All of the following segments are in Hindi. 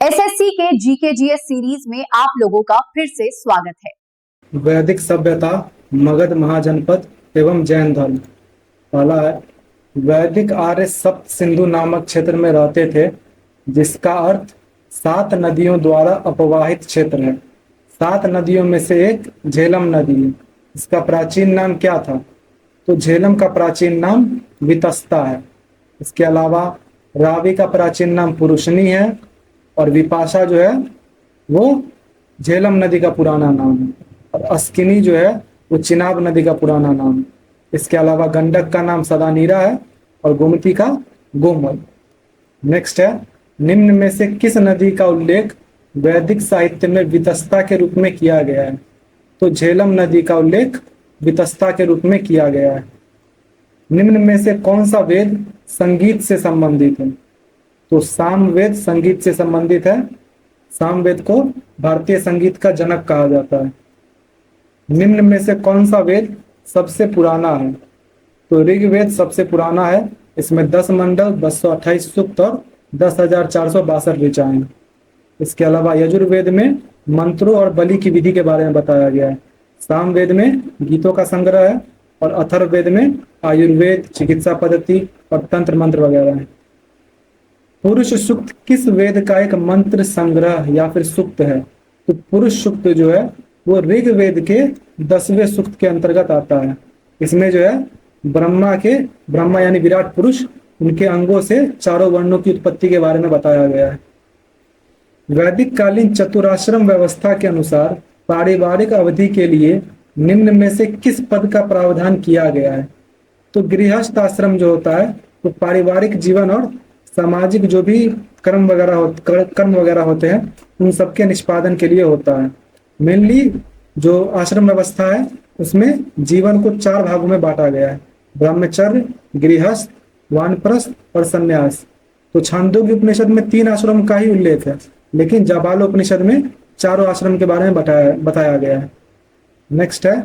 एसएससी के जीके जीएस सीरीज में आप लोगों का फिर से स्वागत है। वैदिक सभ्यता, मगध महाजनपद एवं जैन धर्म। पहला है, वैदिक आर्य सप्त सिंधु नामक क्षेत्र में रहते थे, जिसका अर्थ 7 नदियों द्वारा अपवाहित क्षेत्र है। 7 नदियों में से एक झेलम नदी है। इसका प्राचीन नाम क्या था? तो झेलम का प्राचीन नाम वितस्ता है। इसके अलावा रावी का प्राचीन नाम पुरुषनी है और विपाशा जो है वो झेलम नदी का पुराना नाम है, और अस्किनी जो है वो चिनाब नदी का पुराना नाम है। इसके अलावा गंडक का नाम सदानीरा है और गोमती का गोमल। नेक्स्ट है, निम्न में से किस नदी का उल्लेख वैदिक साहित्य में वितस्ता के रूप में किया गया है? तो झेलम नदी का उल्लेख वितस्ता के रूप में किया गया है। निम्न में से कौन सा वेद संगीत से संबंधित है? तो सामवेद संगीत से संबंधित है। सामवेद को भारतीय संगीत का जनक कहा जाता है। निम्न में से कौन सा वेद सबसे पुराना है? तो ऋग्वेद सबसे पुराना है। इसमें 10 मंडल, 228 सूक्त और 10,462 ऋचाएं हैं। इसके अलावा यजुर्वेद में मंत्रों और बलि की विधि के बारे में बताया गया है। सामवेद में गीतों का संग्रह है और अथर्ववेद में आयुर्वेद, चिकित्सा पद्धति और तंत्र मंत्र वगैरह है। पुरुष सूक्त किस वेद का एक मंत्र संग्रह या फिर सूक्त है? तो पुरुष सूक्त जो है वो ऋग्वेद के 10वें सूक्त के अंतर्गत आता है। इसमें जो है ब्रह्मा यानी विराट पुरुष, उनके अंगों से चारों वर्णों की उत्पत्ति के बारे में बताया गया है। वैदिक कालीन चतुराश्रम व्यवस्था के अनुसार पारिवारिक अवधि के लिए निम्न में से किस पद का प्रावधान किया गया है? तो गृहस्थ आश्रम जो होता है वो पारिवारिक जीवन और सामाजिक जो भी कर्म वगैरह होते हैं उन सबके निष्पादन के लिए होता है। मेनली जो आश्रम व्यवस्था है उसमें जीवन को 4 भागों में बांटा गया है: ब्रह्मचर्य, गृहस्थ, वानप्रस्थ और संन्यास। तो छांदोग्य उपनिषद में 3 आश्रम का ही उल्लेख है, लेकिन जाबालोपनिषद में 4 आश्रम के बारे में बताया गया है। नेक्स्ट है,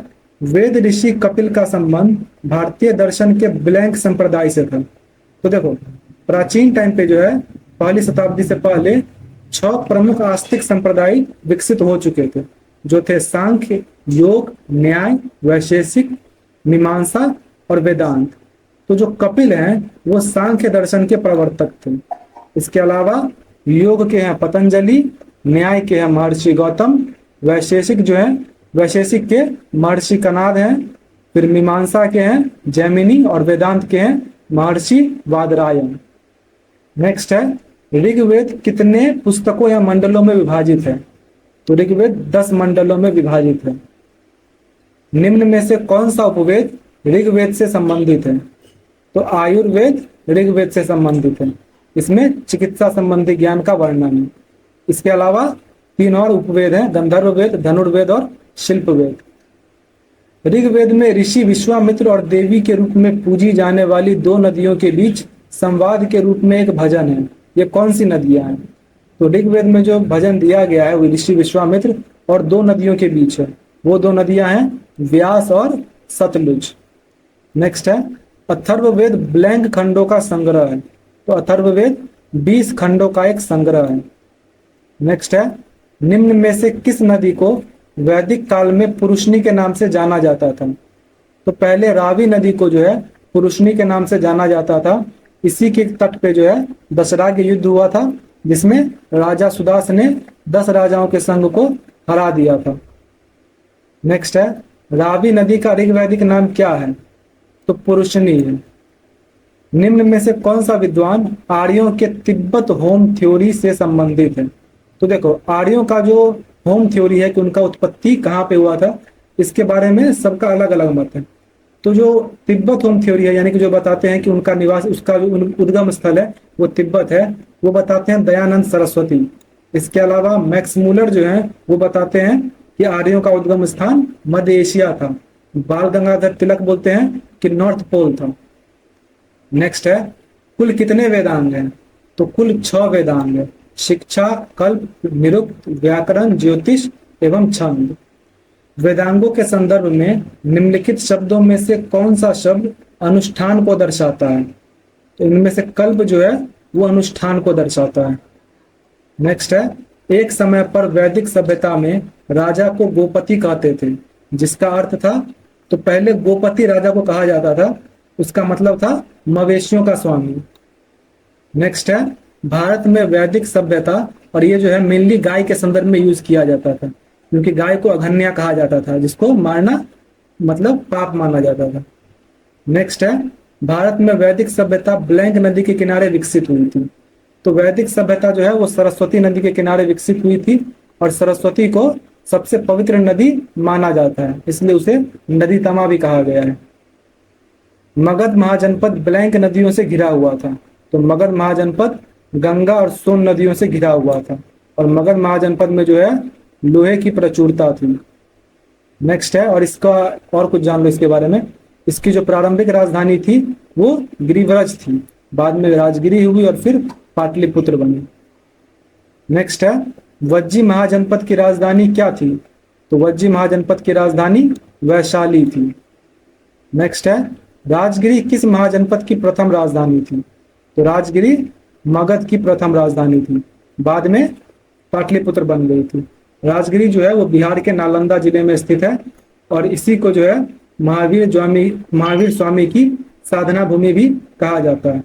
वेद ऋषि कपिल का संबंध भारतीय दर्शन के ब्लैंक संप्रदाय से था। तो देखो, प्राचीन टाइम पे जो है पहली शताब्दी से पहले 6 प्रमुख आस्तिक संप्रदाय विकसित हो चुके थे, जो थे सांख्य, योग, न्याय, वैशेषिक, मीमांसा और वेदांत। तो जो कपिल हैं वो सांख्य दर्शन के प्रवर्तक थे। इसके अलावा योग के हैं पतंजलि, न्याय के हैं महर्षि गौतम, वैशेषिक के महर्षि कनाद हैं, फिर मीमांसा के हैं जैमिनी और वेदांत के हैं महर्षि वादरायण। नेक्स्ट है, ऋग्वेद कितने पुस्तकों या मंडलों में विभाजित है? तो ऋग्वेद 10 मंडलों में विभाजित है। निम्न में से कौन सा उपवेद ऋग्वेद से संबंधित है? तो आयुर्वेद ऋग्वेद से संबंधित है। इसमें चिकित्सा संबंधी ज्ञान का वर्णन है। इसके अलावा 3 और उपवेद हैं: गंधर्ववेद, धनुर्वेद और शिल्पवेद। ऋग्वेद में ऋषि विश्वामित्र और देवी के रूप में पूजी जाने वाली 2 नदियों के बीच संवाद के रूप में एक भजन है। ये कौन सी नदियां हैं? तो ऋग्वेद में जो भजन दिया गया है वो ऋषि विश्वामित्र और 2 नदियों के बीच है। वो 2 नदियां हैं व्यास और सतलुज। नेक्स्ट है, अथर्ववेद ब्लैंक खंडों का संग्रह है। तो अथर्ववेद 20 खंडों का एक संग्रह है। नेक्स्ट है, निम्न में से किस नदी को वैदिक काल में पुरुषनी के नाम से जाना जाता था? तो पहले रावी नदी को जो है पुरुषनी के नाम से जाना जाता था। इसी के तट पे जो है दशराग युद्ध हुआ था, जिसमें राजा सुदास ने 10 राजाओं के संघ को हरा दिया था। नेक्स्ट है, रावी नदी का ऋग्वैदिक नाम क्या है? तो पुरुषनी है। निम्न में से कौन सा विद्वान आर्यों के तिब्बत होम थ्योरी से संबंधित है? तो देखो, आर्यों का जो होम थ्योरी है कि उनका उत्पत्ति कहाँ पे हुआ था, इसके बारे में सबका अलग अलग मत है। तो जो तिब्बत होम थ्योरी है, यानी कि जो बताते हैं कि उनका निवास, उसका जो उद्गम स्थल है वो तिब्बत है, वो बताते हैं दयानंद सरस्वती। इसके अलावा मैक्स मूलर जो है वो बताते हैं कि आर्यों का उद्गम स्थान मध्य एशिया था। बाल गंगाधर तिलक बोलते हैं कि नॉर्थ पोल था। नेक्स्ट है, कुल कितने वेदांग हैं? तो कुल 6 वेदांग है: शिक्षा, कल्प, निरुक्त, व्याकरण, ज्योतिष एवं छंद। वेदांगों के संदर्भ में निम्नलिखित शब्दों में से कौन सा शब्द अनुष्ठान को दर्शाता है? तो इनमें से कल्प जो है वो अनुष्ठान को दर्शाता है। नेक्स्ट है, एक समय पर वैदिक सभ्यता में राजा को गोपति कहते थे, जिसका अर्थ था, तो पहले गोपति राजा को कहा जाता था, उसका मतलब था मवेशियों का स्वामी। नेक्स्ट है, भारत में वैदिक सभ्यता, और ये जो है मेनली गाय के संदर्भ में यूज किया जाता था, क्योंकि गाय को अघन्या कहा जाता था, जिसको मारना मतलब पाप माना जाता था। नेक्स्ट है, भारत में वैदिक सभ्यता ब्लैंक नदी के किनारे विकसित हुई थी। तो वैदिक सभ्यता जो है वो सरस्वती नदी के किनारे विकसित हुई थी, और सरस्वती को सबसे पवित्र नदी माना जाता है, इसलिए उसे नदी तमा भी कहा गया है। मगध महाजनपद ब्लैंक नदियों से घिरा हुआ था। तो मगध महाजनपद गंगा और सोन नदियों से घिरा हुआ था, और मगध महाजनपद में जो है लोहे की प्रचुरता थी। नेक्स्ट है, और इसका और कुछ जान लो इसके बारे में। इसकी जो प्रारंभिक राजधानी थी वो गिरिव्रज थी, बाद में राजगिरी हुई और फिर पाटलिपुत्र बनी। नेक्स्ट है, वज्जी महाजनपद की राजधानी क्या थी? तो वज्जी महाजनपद की राजधानी वैशाली थी। नेक्स्ट है, राजगिरी किस महाजनपद की प्रथम राजधानी थी? तो राजगिरी मगध की प्रथम राजधानी थी, बाद में पाटलिपुत्र बन गई थी। राजगिरी जो है वो बिहार के नालंदा जिले में स्थित है, और इसी को जो है महावीर स्वामी की साधना भूमि भी कहा जाता है।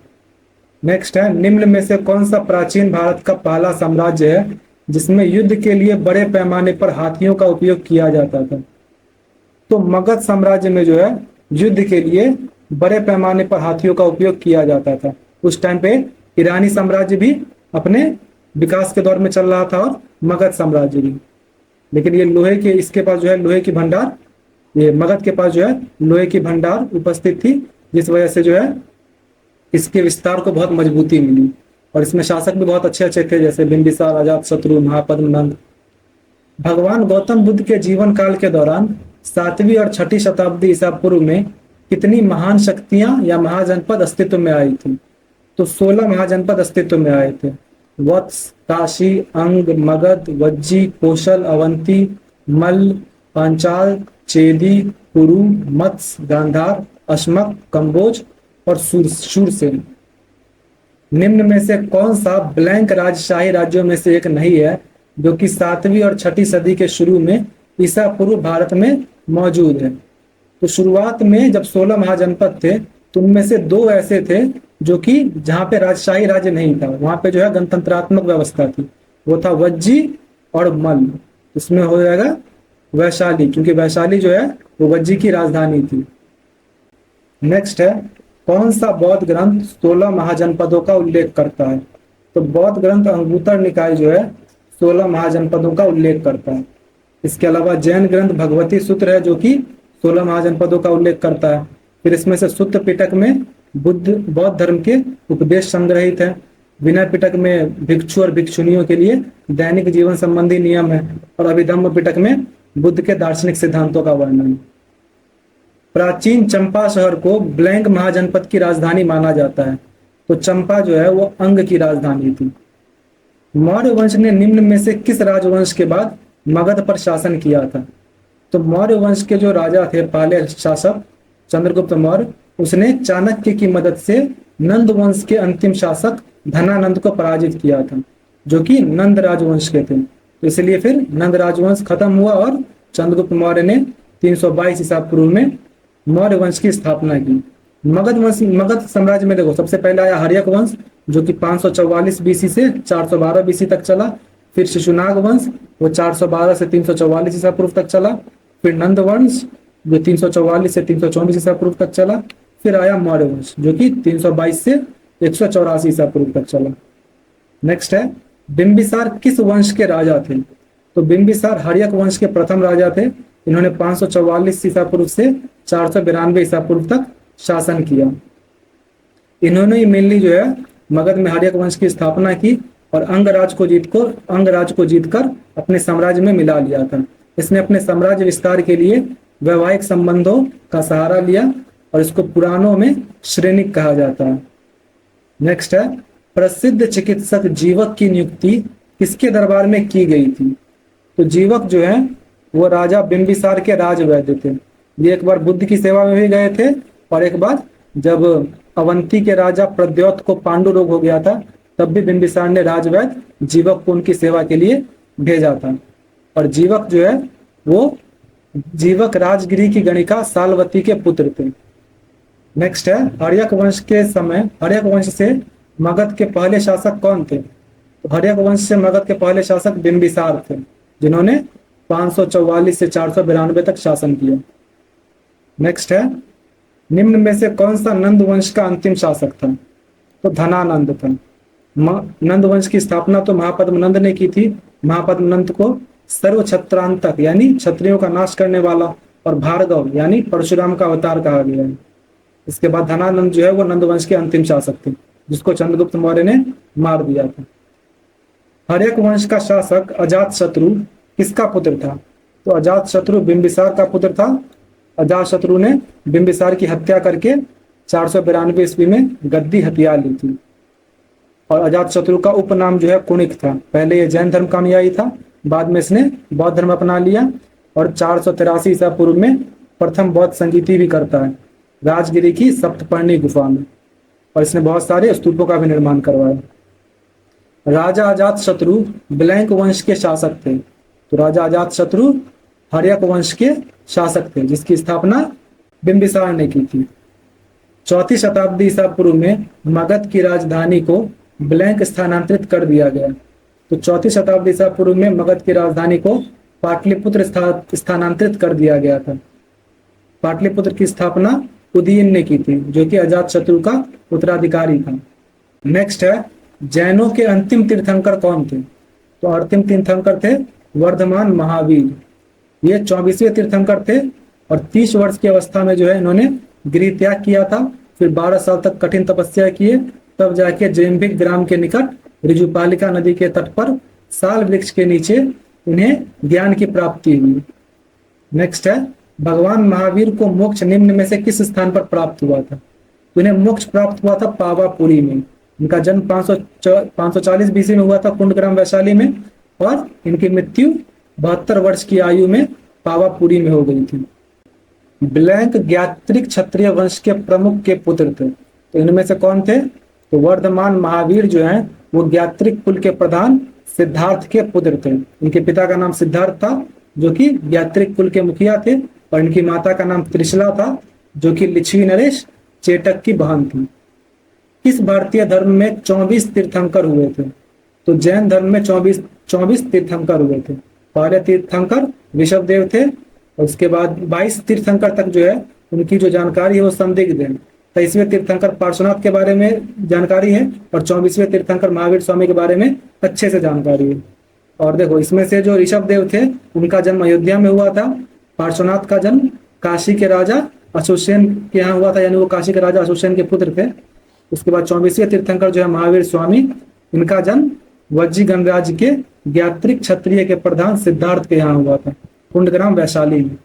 नेक्स्ट है, निम्न में से कौन सा प्राचीन भारत का पहला साम्राज्य है जिसमें युद्ध के लिए बड़े पैमाने पर हाथियों का उपयोग किया जाता था? तो मगध साम्राज्य में जो है युद्ध के लिए बड़े पैमाने पर हाथियों का उपयोग किया जाता था। उस टाइम पे ईरानी साम्राज्य भी अपने विकास के दौर में चल रहा था, और मगध साम्राज्य भी। लेकिन ये लोहे के, इसके पास जो है लोहे की भंडार, ये मगध के पास जो है लोहे की भंडार उपस्थित थी, जिस वजह से जो है इसके विस्तार को बहुत मजबूती मिली, और इसमें शासक भी बहुत अच्छे अच्छे थे, जैसे बिंबिसार, अजातशत्रु, महापद्मनंद। भगवान गौतम बुद्ध के जीवन काल के दौरान 7वीं और 6ठी शताब्दी ईसा पूर्व में कितनी महान शक्तियां या महाजनपद अस्तित्व में आई थी? तो 16 महाजनपद अस्तित्व में आए थे। वत्स, काशी, अंग, मगध, वज्जी, कौशल, अवंती, मल्ल, पांचाल, चेदी, कुरु, मत्स्य, गांधार, अश्मक, कंबोज और शूरसेन। निम्न में से कौन सा ब्लैंक राजशाही राज्यों में से एक नहीं है जो कि 7वीं और 6ठी सदी के शुरू में ईसा पूर्व भारत में मौजूद है? तो शुरुआत में जब 16 महाजनपद थे, तो उनमें से 2 ऐसे थे जो कि जहां पे राजशाही राज्य नहीं था, वहां पे जो है गणतंत्रात्मक व्यवस्था थी। वो था वज्जी और मल्ल। इसमें हो जाएगा वैशाली, क्योंकि वैशाली जो है वो वज्जी की राजधानी थी। नेक्स्ट है, कौन सा बौद्ध ग्रंथ 16 महाजनपदों का उल्लेख करता है? तो बौद्ध ग्रंथ अंगुत्तर निकाय जो है 16 महाजनपदों का उल्लेख करता है। इसके अलावा जैन ग्रंथ भगवती सूत्र है जो कि 16 महाजनपदों का उल्लेख करता है। फिर इसमें से सुत्त पिटक में बौद्ध धर्म के उपदेश संग्रहित है। विनय पिटक में भिक्षु और भिक्षुणियों के लिए दैनिक जीवन संबंधी नियम है, और अभिधम्म पिटक में बुद्ध के दार्शनिक सिद्धांतों का वर्णन। प्राचीन चंपा शहर को ब्लैंक महाजनपद की राजधानी माना जाता है। तो चंपा जो है वो अंग की राजधानी थी। मौर्य वंश ने निम्न में से किस राजवंश के बाद मगध पर शासन किया था? तो मौर्य वंश के जो राजा थे, पहले शासक चंद्रगुप्त मौर्य, उसने चाणक्य की मदद से नंद वंश के अंतिम शासक धनानंद को पराजित किया था, जो कि नंद राजवंश के थे। तो इसलिए फिर नंद राजवंश खत्म हुआ और चंद्रगुप्त मौर्य ने 322 ईसा पूर्व में मौर्य वंश की स्थापना की। मगध साम्राज्य में देखो, सबसे पहले आया हर्यक वंश जो कि 544 बीसी से 412 बीसी तक चला। फिर शिशुनाग वंश, वो 412 से 344 ईसा पूर्व तक चला। फिर नंद वंश जो 344 से 324 ईसा पूर्व तक चला। फिर आया मौर्य वंश जो कि 322 से 184 ईसा पूर्व तक चला। नेक्स्ट है, बिंबिसार किस वंश के राजा थे? तो बिंबिसार हर्यक वंश के प्रथम राजा थे। इन्होंने 544 ईसा पूर्व से 492 ईसा पूर्व तक शासन किया। इन्होंने ही मेनली जो है मगध में हर्यक वंश की स्थापना की और अंगराज को जीतकर अपने साम्राज्य में मिला लिया था। इसने अपने साम्राज्य विस्तार के लिए वैवाहिक संबंधों का सहारा लिया और इसको पुराणों में श्रेणिक कहा जाता है। नेक्स्ट है, प्रसिद्ध चिकित्सक जीवक की नियुक्ति किसके दरबार में की गई थी? तो जीवक जो है वो राजा बिंबिसार के राजवैद्य थे। ये एक बार बुद्ध की सेवा में भी गए थे और एक बार जब अवंती के राजा प्रद्योत को पांडु रोग हो गया था तब भी बिंबिसार ने राजवैद्य जीवक को उनकी सेवा के लिए भेजा था। और जीवक जो है वो जीवक राजगिरी की गणिका सालवती के पुत्र थे। नेक्स्ट है हर्यक वंश के समय हर्यक वंश से मगध के पहले शासक कौन थे? तो हर्यक वंश से मगध के पहले शासक बिंबिसार थे, जिन्होंने 544 से 492 तक शासन किया। नेक्स्ट है निम्न में से कौन सा नंद वंश का अंतिम शासक था? तो धनानंद था। नंद वंश की स्थापना तो महापद्म नंद ने की थी। महापद्म नंद को सर्व छत्रांतक यानी क्षत्रियों का नाश करने वाला और भार्गव यानी परशुराम का अवतार कहा गया है। इसके बाद धनानंद जो है वो नंद वंश के अंतिम शासक थे, जिसको चंद्रगुप्त मौर्य ने मार दिया था। हर्यक वंश का शासक अजातशत्रु किसका पुत्र था? तो अजातशत्रु बिंबिसार का पुत्र था। अजातशत्रु ने बिंबिसार की हत्या करके 492 ईस्वी में गद्दी हथिया ली थी। और अजातशत्रु का उपनाम जो है कुणिक था। पहले ये जैन धर्म का अनुयायी था, बाद में इसने बौद्ध धर्म अपना लिया और 483 ईसा पूर्व में प्रथम बौद्ध संगीति भी करता है राजगिरी की सप्तपर्णी गुफा में। और इसने बहुत सारे स्तूपों का भी निर्माण करवाया। राजा अजातशत्रु ब्लैंक वंश के शासक थे। तो राजा अजातशत्रु हर्यक वंश के शासक थे, जिसकी स्थापना बिंबिसार ने की थी। 4वीं शताब्दी ईसा पूर्व में मगध की राजधानी को ब्लैंक स्थानांतरित कर दिया गया। तो 4वीं शताब्दी ईसा पूर्व में मगध की राजधानी को पाटलिपुत्र स्थानांतरित कर दिया गया था। पाटलिपुत्र की स्थापना उदयन ने की थी, जो कि अजातशत्रु का उत्तराधिकारी था। नेक्स्ट है जैनों के अंतिम तीर्थंकर कौन थे? तो अंतिम तीर्थंकर थे वर्धमान महावीर। ये 24वें तीर्थंकर थे और 30 वर्ष की अवस्था में जो है इन्होंने गृह त्याग किया था। फिर 12 साल तक कठिन तपस्या किए, तब जाके जैम्बिक ग्राम के निकट ऋजुपालिका नदी के तट पर साल वृक्ष के नीचे इन्हें ज्ञान की प्राप्ति हुई। नेक्स्ट है भगवान महावीर को मोक्ष निम्न में से किस स्थान पर प्राप्त हुआ था? तो इन्हें मोक्ष प्राप्त हुआ था पावापुरी में। इनका जन्म 540 बीसी में हुआ था कुंडग्राम वैशाली में, और इनकी मृत्यु 72 वर्ष की आयु में पावापुरी में हो गई थी। ब्लैंक ज्ञात्रिक क्षत्रिय वंश के प्रमुख के पुत्र थे। तो इनमें से कौन थे? तो वर्धमान महावीर जो हैं वो ज्ञात्रिक कुल के प्रधान सिद्धार्थ के पुत्र थे। इनके पिता का नाम सिद्धार्थ था, जो कि ज्ञात्रिक कुल के मुखिया थे, और इनकी माता का नाम त्रिशला था, जो कि लिच्छवी नरेश चेटक की बहन थी। किस भारतीय धर्म में 24 तीर्थंकर हुए थे? तो जैन धर्म में 24 तीर्थंकर हुए थे। पहले तीर्थंकर ऋषभ देव थे, और उसके बाद 22 तीर्थंकर तक जो है उनकी जो जानकारी है वो संदिग्ध है। 23वें तीर्थंकर पार्श्वनाथ के बारे में जानकारी है, और 24वें तीर्थंकर महावीर स्वामी के बारे में अच्छे से जानकारी है। और देखो इसमें से जो ऋषभ देव थे उनका जन्म अयोध्या में हुआ था। पार्श्वनाथ का जन्म काशी के राजा अशोकसेन के यहाँ हुआ था, यानी वो काशी के राजा अशोकसेन के पुत्र थे। उसके बाद 24वें तीर्थंकर जो है महावीर स्वामी, इनका जन्म वज्जी गणराज्य के ज्ञात्रिक क्षत्रिय के प्रधान सिद्धार्थ के यहाँ हुआ था, कुंडग्राम वैशाली में।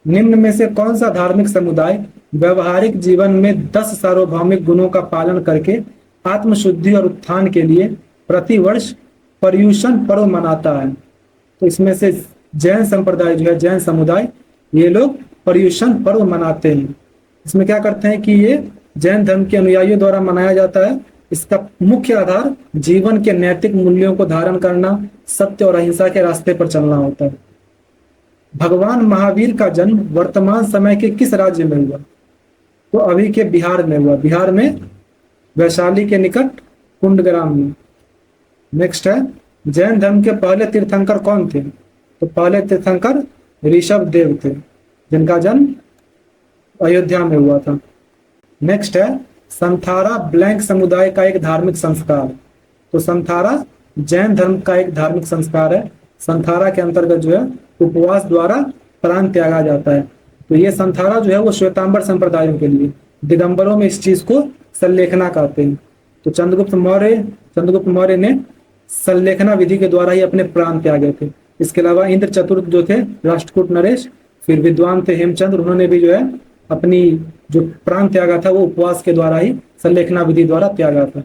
निम्न में से कौन सा धार्मिक समुदाय व्यवहारिक जीवन में 10 सार्वभौमिक गुणों का पालन करके आत्मशुद्धि और उत्थान के लिए प्रतिवर्ष पर्युषण पर्व मनाता है? तो इसमें से जैन संप्रदाय जो है, जैन समुदाय, ये लोग पर्युषण पर्व मनाते हैं। इसमें क्या करते हैं कि ये जैन धर्म के अनुयायियों द्वारा मनाया जाता है। इसका मुख्य आधार जीवन के नैतिक मूल्यों को धारण करना, सत्य और अहिंसा के रास्ते पर चलना होता है। भगवान महावीर का जन्म वर्तमान समय के किस राज्य में हुआ? तो अभी के बिहार में हुआ। बिहार में वैशाली के निकट कुंडग्राम में। नेक्स्ट है जैन धर्म के पहले तीर्थंकर कौन थे? तो पहले तीर्थंकर ऋषभ देव थे, जिनका जन्म अयोध्या में हुआ था। नेक्स्ट है संथारा ब्लैंक समुदाय का एक धार्मिक संस्कार। तो संथारा जैन धर्म का एक धार्मिक संस्कार है। संथारा के अंतर्गत जो है उपवास द्वारा प्राण त्यागा जाता है। तो ये संथारा जो है वो श्वेतांबर संप्रदायों के लिए, दिगंबरों में इस चीज को सल्लेखना कहते हैं। तो चंद्रगुप्त मौर्य ने सल्लेखना विधि के द्वारा ही अपने प्राण त्यागे थे। इसके अलावा इंद्र चतुर्थ जो थे, राष्ट्रकूट नरेश, फिर विद्वान थे हेमचंद्र, उन्होंने भी जो है अपनी जो प्राण त्यागा था वो उपवास के द्वारा ही, सल्लेखना विधि द्वारा त्यागा था।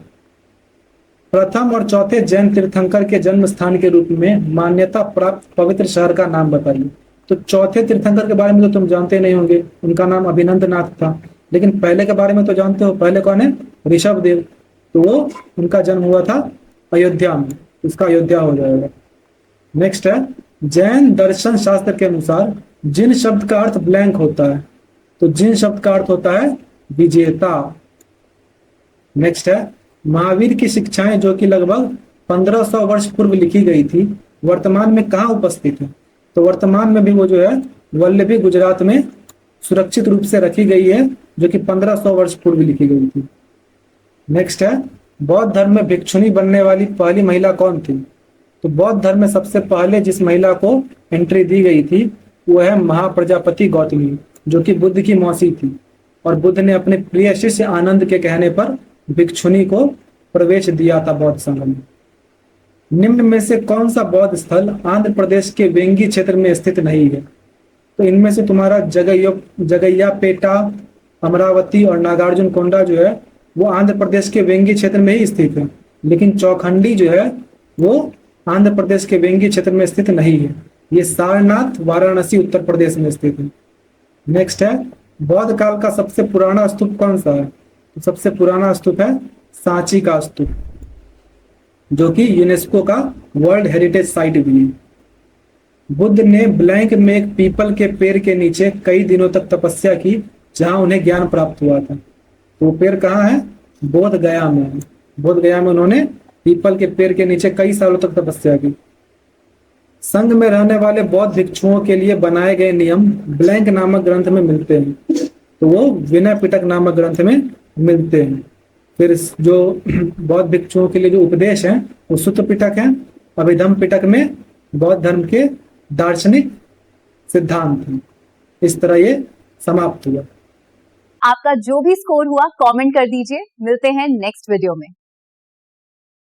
प्रथम और चौथे जैन तीर्थंकर के जन्म स्थान के रूप में मान्यता प्राप्त पवित्र शहर का नाम बताइए। तो चौथे तीर्थंकर के बारे में तो तुम जानते नहीं होंगे, उनका नाम अभिनंदनाथ था। लेकिन पहले के बारे में तो जानते हो, पहले कौन है? ऋषभ देव। तो वो उनका जन्म हुआ था अयोध्या में, इसका अयोध्या हो जाएगा। नेक्स्ट है, जैन दर्शन शास्त्र के अनुसार जिन शब्द का अर्थ ब्लैंक होता है, तो जिन शब्द का अर्थ होता है विजेता। नेक्स्ट है, महावीर की शिक्षाएं जो कि लगभग 1500 वर्ष पूर्व लिखी गई थी, वर्तमान में कहाँ उपस्थित है? तो वर्तमान में भी वो जो है वल्लभी गुजरात में सुरक्षित रूप से रखी गई है, जो कि 1500 वर्ष पूर्व लिखी गई थी। नेक्स्ट है, बौद्ध धर्म में भिक्षुणी बनने वाली पहली महिला कौन थी? तो बौद्ध धर्म में सबसे पहले जिस महिला को एंट्री दी गई थी वो है महाप्रजापति गौतमी, जो कि बुद्ध की मौसी थी, और बुद्ध ने अपने प्रिय शिष्य आनंद के कहने पर भिक्षुणी को प्रवेश दिया था बौद्ध संघ में। निम्न में से कौन सा बौद्ध स्थल आंध्र प्रदेश के वेंगी क्षेत्र में स्थित नहीं है? तो इनमें से तुम्हारा जगैयापेटा, अमरावती और नागार्जुन कोंडा जो है वो आंध्र प्रदेश के वेंगी क्षेत्र में ही स्थित है, लेकिन चौखंडी जो है वो आंध्र प्रदेश के वेंगी क्षेत्र में स्थित नहीं है। ये सारनाथ वाराणसी उत्तर प्रदेश में स्थित है। नेक्स्ट है, बौद्ध काल का सबसे पुराना स्तूप कौन सा है? तो सबसे पुराना स्तूप है सांची का स्तूप, जो कि यूनेस्को का वर्ल्ड हेरिटेज साइट भी है। बुद्ध ने ब्लैंक में एक पीपल के पेड़ के नीचे कई दिनों तक तपस्या की, जहां उन्हें ज्ञान प्राप्त हुआ था। तो वो पेड़ कहाँ है? बोध गया में है। बोध गया में उन्होंने पीपल के पेड़ के नीचे कई सालों तक तपस्या की। संघ में रहने वाले बौद्ध भिक्षुओं के लिए बनाए गए नियम ब्लैंक नामक ग्रंथ में मिलते हैं, तो वो विनय पिटक नामक ग्रंथ में मिलते हैं। फिर जो बौद्ध भिक्षुओं के लिए जो उपदेश हैं वो सूत्र पिटक है। अभिधम पिटक में बौद्ध धर्म के दार्शनिक सिद्धांत हैं। इस तरह ये समाप्त हुआ। आपका जो भी स्कोर हुआ कमेंट कर दीजिए। मिलते हैं नेक्स्ट वीडियो में।